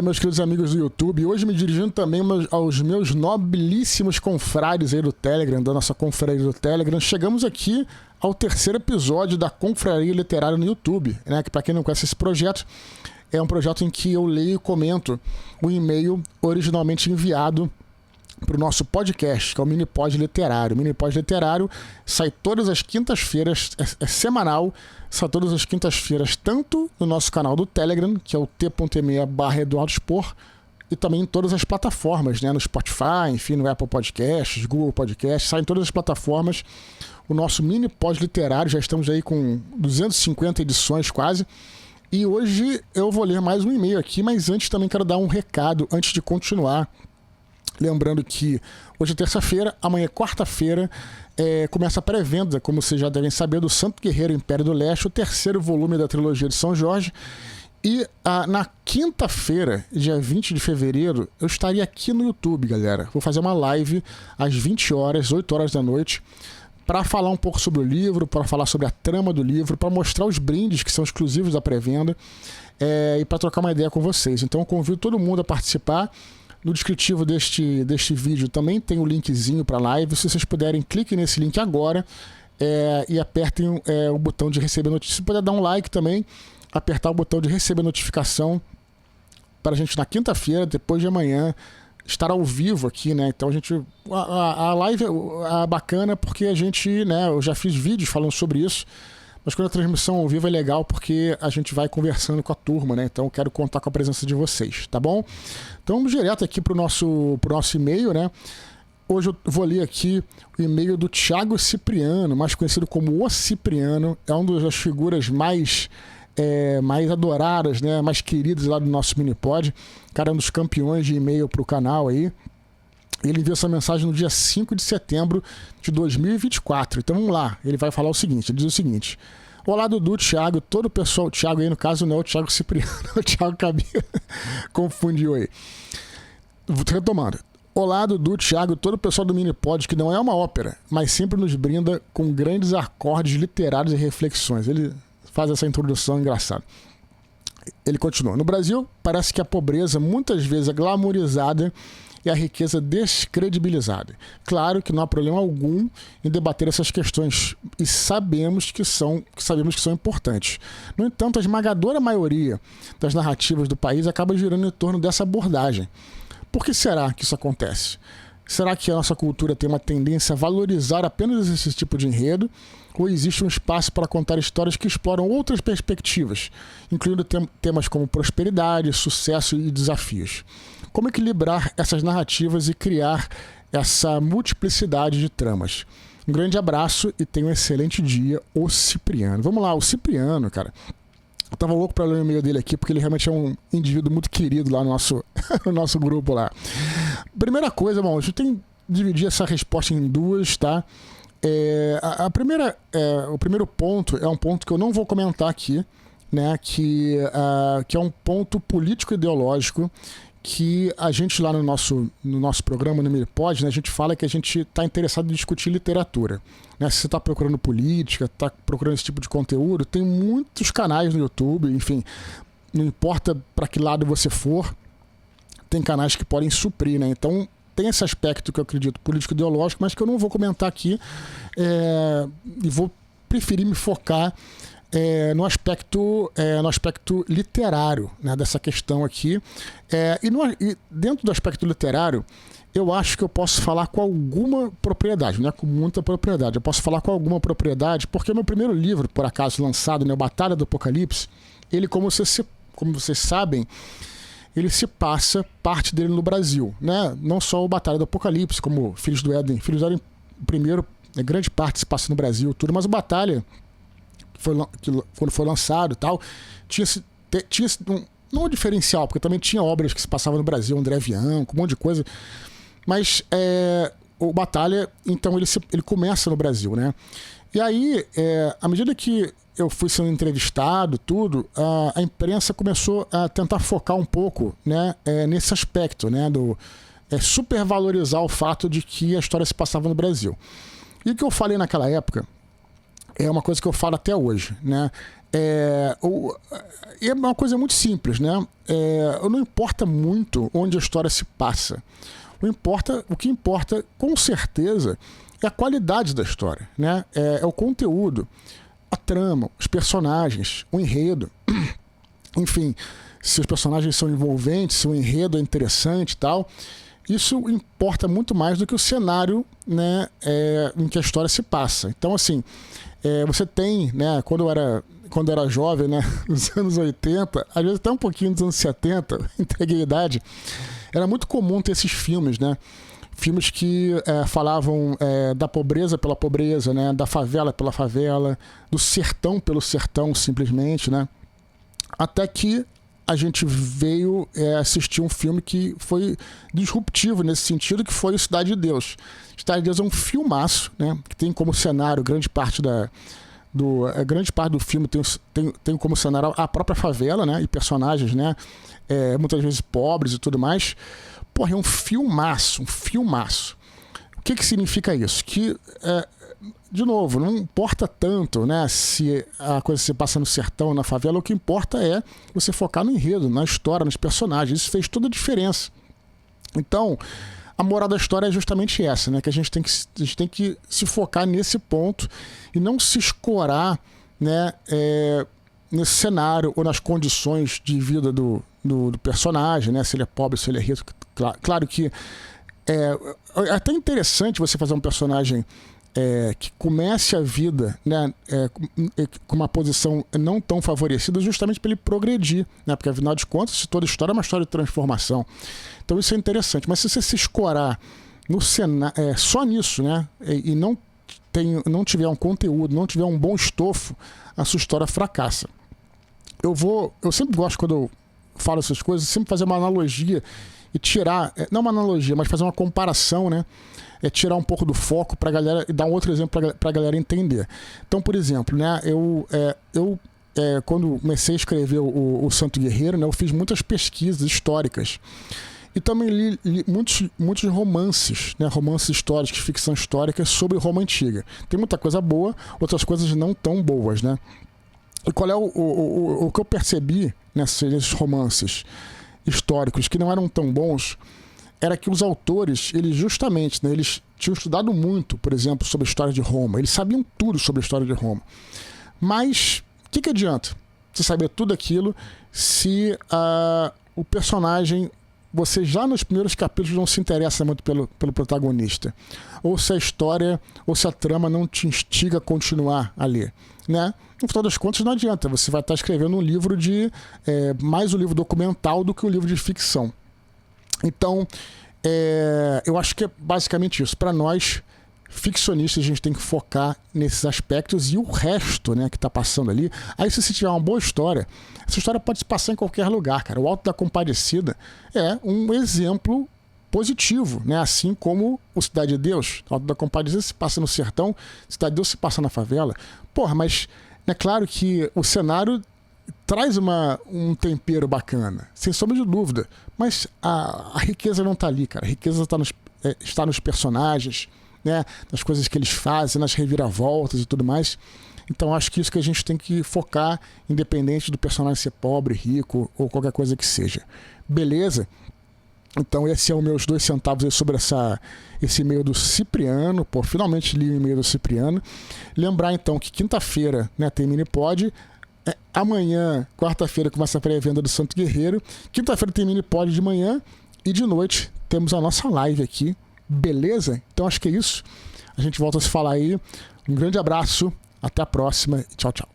Meus queridos amigos do YouTube, hoje me dirigindo também aos meus nobilíssimos confrades aí do Telegram, da nossa confraria do Telegram, chegamos aqui ao terceiro episódio da Confraria Literária no YouTube, né? Que para quem não conhece esse projeto, é um projeto em que eu leio e comento o e-mail originalmente enviado para o nosso podcast, que é o Minipod Literário. O Minipod Literário sai todas as quintas-feiras, é semanal, sai todas as quintas-feiras, tanto no nosso canal do Telegram, que é o t.me/EduardoSpor, e também em todas as plataformas, né? No Spotify, enfim, no Apple Podcasts, Google Podcasts, sai em todas as plataformas. O nosso Minipod Literário, já estamos aí com 250 edições quase. E hoje eu vou ler mais um e-mail aqui, mas antes também quero dar um recado, antes de continuar. Lembrando que hoje é terça-feira, amanhã é quarta-feira, começa a pré-venda, como vocês já devem saber, do Santo Guerreiro Império do Leste, o terceiro volume da trilogia de São Jorge. E na quinta-feira, dia 20 de fevereiro, eu estaria aqui no YouTube, galera. Vou fazer uma live às 20 horas, 8 horas da noite, para falar um pouco sobre o livro, para falar sobre a trama do livro, para mostrar os brindes que são exclusivos da pré-venda e para trocar uma ideia com vocês. Então eu convido todo mundo a participar. No descritivo deste vídeo também tem o linkzinho para a live. Se vocês puderem, cliquem nesse link agora e apertem o botão de receber notícia. Se puder dar um like também, apertar o botão de receber notificação para a gente na quinta-feira, depois de amanhã, estar ao vivo aqui, né? Então a live é bacana porque a gente, né? Eu já fiz vídeos falando sobre isso. Mas quando a transmissão ao vivo é legal porque a gente vai conversando com a turma, né? Então eu quero contar com a presença de vocês, tá bom? Então vamos direto aqui pro nosso e-mail, né? Hoje eu vou ler aqui o e-mail do Thiago Cipriano, mais conhecido como O Cipriano. É uma das figuras mais adoradas, né? Mais queridas lá do nosso Minipod. Cara, é um dos campeões de e-mail pro canal aí. Ele enviou essa mensagem no dia 5 de setembro de 2024. Então vamos lá, ele vai falar o seguinte, ele diz o seguinte: olá Dudu, Thiago, todo o pessoal, Thiago aí no caso não é o Thiago Cipriano, é o Thiago Cabia, confundiu aí. Retomando. Olá Dudu, Thiago, todo o pessoal do Minipod, que não é uma ópera, mas sempre nos brinda com grandes acordes literários e reflexões. Ele faz essa introdução engraçada. Ele continua. No Brasil, parece que a pobreza muitas vezes é glamourizada e a riqueza descredibilizada. Claro que não há problema algum em debater essas questões e sabemos que são importantes. No entanto, a esmagadora maioria das narrativas do país acaba girando em torno dessa abordagem. Por que será que isso acontece? Será que a nossa cultura tem uma tendência a valorizar apenas esse tipo de enredo? Ou existe um espaço para contar histórias que exploram outras perspectivas, incluindo temas como prosperidade, sucesso e desafios? Como equilibrar essas narrativas e criar essa multiplicidade de tramas? Um grande abraço e tenha um excelente dia, o Cipriano. Vamos lá, o Cipriano, cara. Eu tava louco para ler o e-mail dele aqui, porque ele realmente é um indivíduo muito querido lá no nosso grupo lá. Primeira coisa, bom, a gente tem que dividir essa resposta em duas, tá? O primeiro ponto é um ponto que eu não vou comentar aqui, né? Que é um ponto político-ideológico que a gente lá no nosso programa, no Minipod, né, a gente fala que a gente está interessado em discutir literatura. Né? Se você está procurando política, está procurando esse tipo de conteúdo, tem muitos canais no YouTube, enfim, não importa para que lado você for, tem canais que podem suprir, né? Então tem esse aspecto que eu acredito político-ideológico, mas que eu não vou comentar aqui e vou preferir me focar no aspecto literário, né, dessa questão aqui. E dentro do aspecto literário, eu acho que eu posso falar com alguma propriedade, não é com muita propriedade. Eu posso falar com alguma propriedade, porque o meu primeiro livro, por acaso lançado, né, Batalha do Apocalipse, ele, como vocês sabem, ele se passa parte dele no Brasil, né? Não só o Batalha do Apocalipse, como Filhos do Éden. Filhos do Éden, primeiro, grande parte se passa no Brasil, tudo, mas o Batalha, quando foi lançado e tal, tinha não um diferencial, porque também tinha obras que se passavam no Brasil, André Bianco, um monte de coisa, mas o Batalha, então ele começa no Brasil, né? E aí, à medida que eu fui sendo entrevistado, tudo, a imprensa começou a tentar focar um pouco, né, nesse aspecto, né, do supervalorizar o fato de que a história se passava no Brasil. E o que eu falei naquela época é uma coisa que eu falo até hoje, né? É uma coisa muito simples, né? Não importa muito onde a história se passa. O que importa, com certeza, é a qualidade da história, né? É o conteúdo, a trama, os personagens, o enredo. Enfim, se os personagens são envolventes, se o enredo é interessante e tal. Isso importa muito mais do que o cenário, né, em que a história se passa. Então, assim, você tem, né, quando eu era jovem, né, nos anos 80, às vezes até um pouquinho dos anos 70, entreguei a idade, era muito comum ter esses filmes, né? Filmes que falavam da pobreza pela pobreza, né, da favela pela favela, do sertão pelo sertão, simplesmente, né? Até que a gente veio assistir um filme que foi disruptivo nesse sentido, que foi o Cidade de Deus. Cidade de Deus é um filmaço, né, que tem como cenário grande parte do filme tem como cenário a própria favela, né, e personagens, né, muitas vezes pobres e tudo mais. Porra, é um filmaço, um filmaço. O que significa isso? Que de novo, não importa tanto, né, se a coisa se passa no sertão, na favela. O que importa é você focar no enredo, na história, nos personagens. Isso fez toda a diferença. Então, a moral da história é justamente essa, né, que a gente tem que se focar nesse ponto e não se escorar, né, nesse cenário ou nas condições de vida do personagem, né, se ele é pobre, se ele é rico. Claro que é até interessante você fazer um personagem que comece a vida, né, com uma posição não tão favorecida, justamente para ele progredir, né, porque afinal de contas toda história é uma história de transformação. Então isso é interessante, mas se você se escorar no só nisso, né, e não tiver um conteúdo, não tiver um bom estofo, a sua história fracassa. Eu sempre gosto, quando eu falo essas coisas, sempre fazer uma analogia e tirar, não uma analogia, mas fazer uma comparação, né? Tirar um pouco do foco para a galera e dar um outro exemplo para a galera entender. Então, por exemplo, né, quando comecei a escrever o Santo Guerreiro, né, eu fiz muitas pesquisas históricas e também li muitos romances, né, romances históricos, ficção histórica sobre Roma Antiga. Tem muita coisa boa, outras coisas não tão boas, né? E qual é o que eu percebi nesses romances históricos que não eram tão bons? Era que os autores, eles justamente, né, eles tinham estudado muito, por exemplo, sobre a história de Roma. Eles sabiam tudo sobre a história de Roma. Mas o que adianta você saber tudo aquilo se o personagem, você já nos primeiros capítulos não se interessa muito pelo protagonista? Ou se a história, ou se a trama não te instiga a continuar a ler, né? No final das contas, não adianta. Você vai estar escrevendo um livro mais um livro documental do que um livro de ficção. Então, eu acho que é basicamente isso. Para nós, ficcionistas, a gente tem que focar nesses aspectos e o resto, né, que está passando ali. Aí, se você tiver uma boa história, essa história pode se passar em qualquer lugar, cara. O Alto da Compadecida é um exemplo positivo, né? Assim como o Cidade de Deus. O Alto da Compadecida se passa no sertão, Cidade de Deus se passa na favela. Porra, mas é claro que o cenário traz um tempero bacana, sem sombra de dúvida, mas a riqueza não está ali, cara. A riqueza está nos personagens, né, nas coisas que eles fazem, nas reviravoltas e tudo mais. Então acho que isso que a gente tem que focar, independente do personagem ser pobre, rico ou qualquer coisa que seja. Beleza? Então esse é os meus 2 centavos aí sobre esse e-mail do Cipriano. Pô, finalmente li o e-mail do Cipriano. Lembrar então que quinta-feira, né, tem Minipod. Amanhã, quarta-feira, começa a pré-venda do Santo Guerreiro. Quinta-feira tem Minipod de manhã. E de noite temos a nossa live aqui. Beleza? Então acho que é isso. A gente volta a se falar aí. Um grande abraço. Até a próxima. Tchau, tchau.